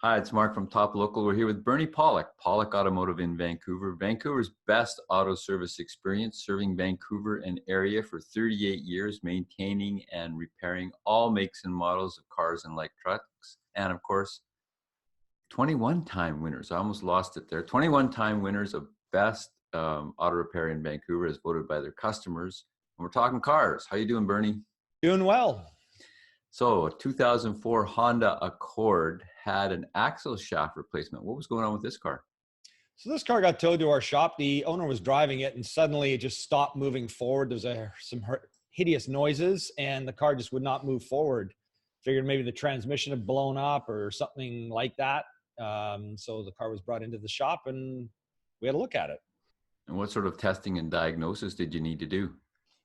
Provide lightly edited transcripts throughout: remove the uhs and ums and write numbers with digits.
Hi, it's Mark from Top Local. We're here with Bernie Pawlik, Pawlik Automotive in Vancouver. Vancouver's best auto service experience, serving Vancouver and area for 38 years, maintaining and repairing all makes and models of cars and light trucks. And of course, 21-time winners. I almost lost it there. 21-time winners of best auto repair in Vancouver as voted by their customers. And we're talking cars. How you doing, Bernie? Doing well. So a 2004 Honda Accord had an axle shaft replacement. What was going on with this car? So this car got towed to our shop. The owner was driving it and suddenly it just stopped moving forward. There's some hideous noises and the car just would not move forward. Figured maybe the transmission had blown up or something like that. So the car was brought into the shop and we had a look at it. And what sort of testing and diagnosis did you need to do?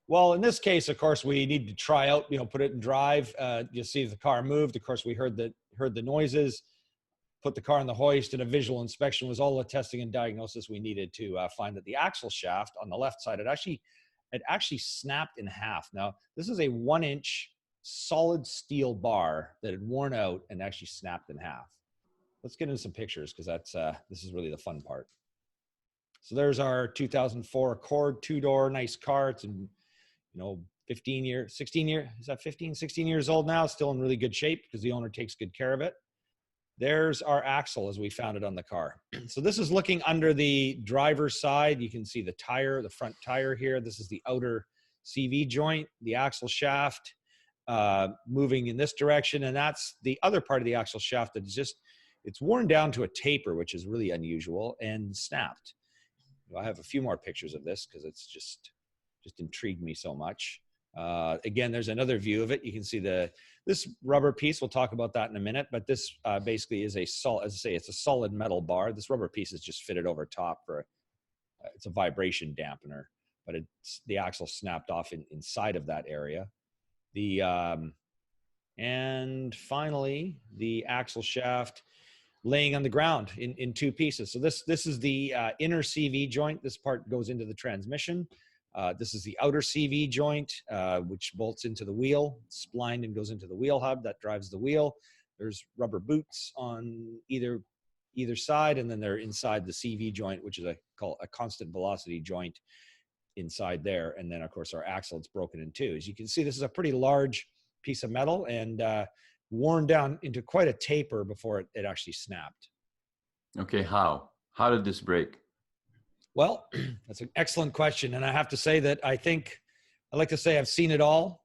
Well, in this case, of course, we need to try out, put it in drive, you see if the car moved. Of course, we heard the noises, put the car on the hoist, and a visual inspection was all the testing and diagnosis we needed to find that the axle shaft on the left side had actually snapped in half. Now, this is a 1-inch solid steel bar that had worn out and actually snapped in half. Let's get into some pictures because this is really the fun part. So there's our 2004 Accord, 2-door, nice car. It's in 16 years old now, still in really good shape because the owner takes good care of it. There's our axle as we found it on the car. So this is looking under the driver's side. You can see the tire, the front tire here. This is the outer CV joint, the axle shaft moving in this direction. And that's the other part of the axle shaft that is it's worn down to a taper, which is really unusual, and snapped. I have a few more pictures of this because it's just intrigued me so much. Again, there's another view of it. You can see this rubber piece. We'll talk about that in a minute, but this basically is as I say, it's a solid metal bar. This rubber piece is just fitted over top for it's a vibration dampener, but the axle snapped off inside of that area. And finally, the axle shaft laying on the ground in two pieces. So this is the inner CV joint. This part goes into the transmission. This is the outer CV joint, which bolts into the wheel, splined and goes into the wheel hub that drives the wheel. There's rubber boots on either side, and then they're inside the CV joint, which is called a constant velocity joint inside there. And then, of course, our axle, it's broken in two. As you can see, this is a pretty large piece of metal and worn down into quite a taper before it actually snapped. Okay, how did this break? Well, that's an excellent question. And I have to say that I like to say I've seen it all.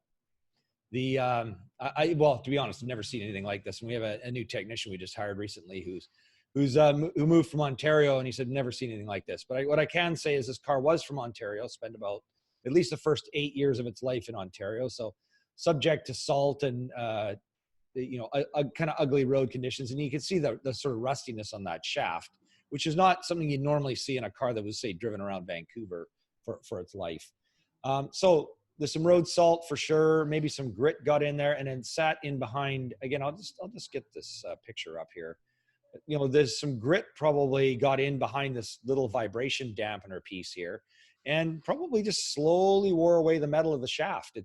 Well, to be honest, I've never seen anything like this. And we have a new technician we just hired recently who moved from Ontario, and he said, never seen anything like this. But what I can say is this car was from Ontario, spent about at least the first 8 years of its life in Ontario. So subject to salt and, kind of ugly road conditions. And you can see the sort of rustiness on that shaft, which is not something you'd normally see in a car that was, say, driven around Vancouver for its life. So there's some road salt for sure. Maybe some grit got in there and then sat in behind. Again, I'll just get this picture up here. There's some grit probably got in behind this little vibration dampener piece here, and probably just slowly wore away the metal of the shaft.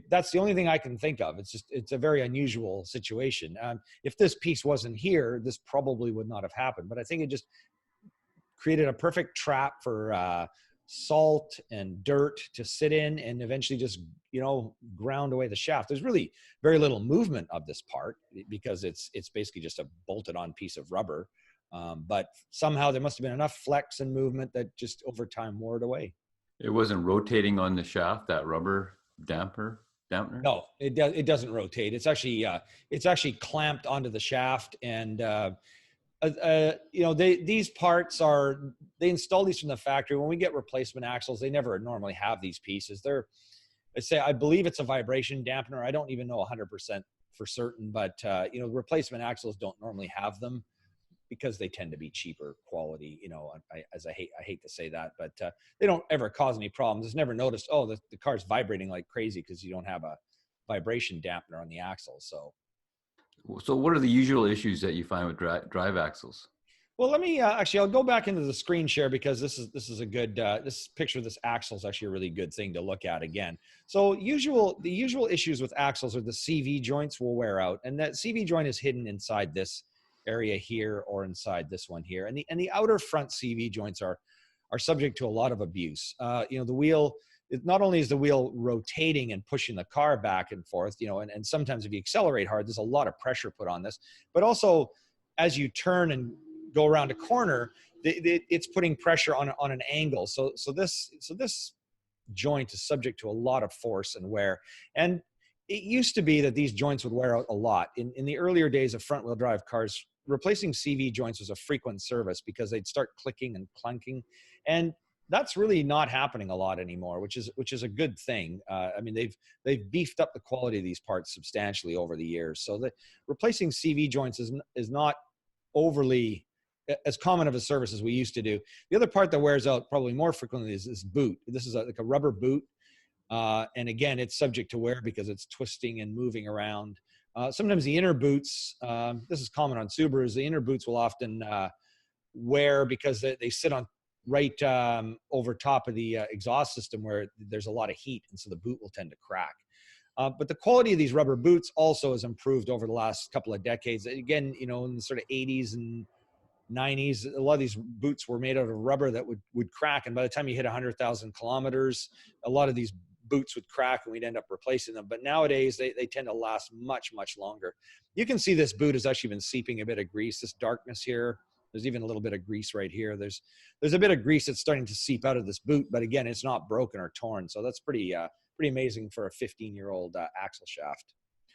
That's the only thing I can think of. It's a very unusual situation. If this piece wasn't here, this probably would not have happened. But I think it just created a perfect trap for salt and dirt to sit in and eventually just, ground away the shaft. There's really very little movement of this part because it's basically just a bolted on piece of rubber. But somehow there must have been enough flex and movement that just over time wore it away. It wasn't rotating on the shaft, that rubber dampener? No, it doesn't rotate. It's actually clamped onto the shaft, and these parts they install these from the factory. When we get replacement axles, they never normally have these pieces. I believe it's a vibration dampener. I don't even know 100% for certain, but replacement axles don't normally have them because they tend to be cheaper quality. I hate to say that, but they don't ever cause any problems. It's never noticed, the car's vibrating like crazy because you don't have a vibration dampener on the axle. So what are the usual issues that you find with drive axles? Well, let me actually, I'll go back into the screen share because this is a good this picture of this axle is actually a really good thing to look at again. So the usual issues with axles are the CV joints will wear out, and that CV joint is hidden inside this area here or inside this one here, and the outer front CV joints are subject to a lot of abuse. The wheel. Not only is the wheel rotating and pushing the car back and forth, and sometimes if you accelerate hard, there's a lot of pressure put on this, but also as you turn and go around a corner, it's putting pressure on an angle. So this joint is subject to a lot of force and wear. And it used to be that these joints would wear out a lot. In the earlier days of front wheel drive cars, replacing CV joints was a frequent service because they'd start clicking and clunking. And that's really not happening a lot anymore, which is a good thing. I mean, they've beefed up the quality of these parts substantially over the years. So the replacing CV joints is not overly as common of a service as we used to do. The other part that wears out probably more frequently is this boot. This is like a rubber boot. And again, it's subject to wear because it's twisting and moving around. Sometimes the inner boots, this is common on Subarus, the inner boots will often wear because they sit on right over top of the exhaust system where there's a lot of heat. And so the boot will tend to crack. But the quality of these rubber boots also has improved over the last couple of decades. Again, in the sort of 80s and 90s, a lot of these boots were made out of rubber that would crack. And by the time you hit 100,000 kilometers, a lot of these boots would crack and we'd end up replacing them. But nowadays, they tend to last much, much longer. You can see this boot has actually been seeping a bit of grease, this darkness here. There's even a little bit of grease right here. There's a bit of grease that's starting to seep out of this boot, but again, it's not broken or torn. So that's pretty amazing for a 15-year-old axle shaft.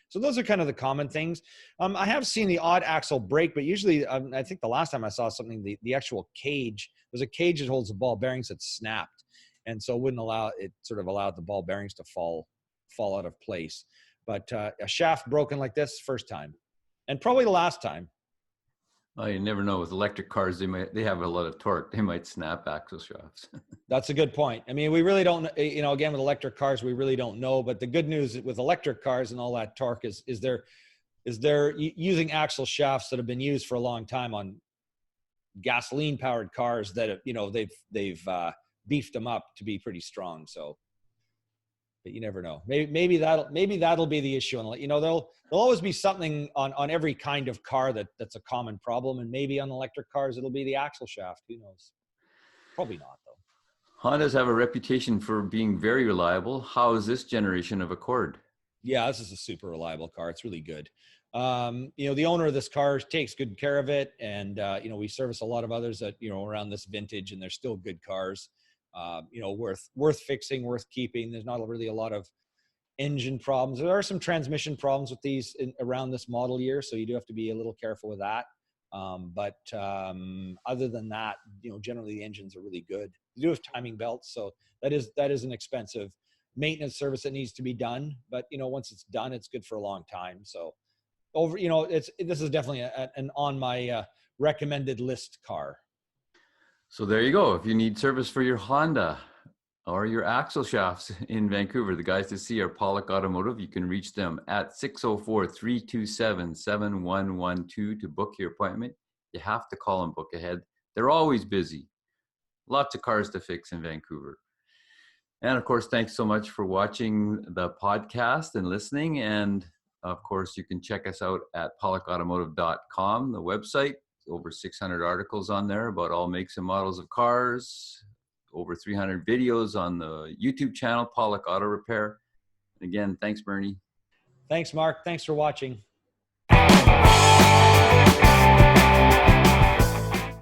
So those are kind of the common things. I have seen the odd axle break, but usually I think the last time I saw something, the actual cage, there's a cage that holds the ball bearings that snapped. And so it allowed the ball bearings to fall out of place. But a shaft broken like this, first time. And probably the last time. Well, you never know. With electric cars, they have a lot of torque. They might snap axle shafts. That's a good point. I mean, we really don't, again, with electric cars, we really don't know. But the good news with electric cars and all that torque is they're using axle shafts that have been used for a long time on gasoline-powered cars that they've beefed them up to be pretty strong. So, but you never know. Maybe that'll be the issue. And there'll always be something on every kind of car that's a common problem. And maybe on electric cars it'll be the axle shaft. Who knows? Probably not though. Hondas have a reputation for being very reliable. How is this generation of Accord? Yeah, this is a super reliable car. It's really good. The owner of this car takes good care of it. And, we service a lot of others that, around this vintage, and they're still good cars, worth fixing, worth keeping. There's not really a lot of engine problems. There are some transmission problems with these around this model year. So you do have to be a little careful with that. But other than that, generally the engines are really good. You do have timing belts, so that is an expensive maintenance service that needs to be done. But once it's done, it's good for a long time. So this is definitely an on my recommended list car. So there you go. If you need service for your Honda or your axle shafts in Vancouver, the guys to see are Pawlik Automotive. You can reach them at 604-327-7112 to book your appointment. You have to call and book ahead. They're always busy. Lots of cars to fix in Vancouver. And of course, thanks so much for watching the podcast and listening. And of course, you can check us out at pawlikautomotive.com, the website. Over 600 articles on there about all makes and models of cars. Over 300 videos on the YouTube channel, Pawlik Auto Repair. Again, thanks, Bernie. Thanks, Mark. Thanks for watching.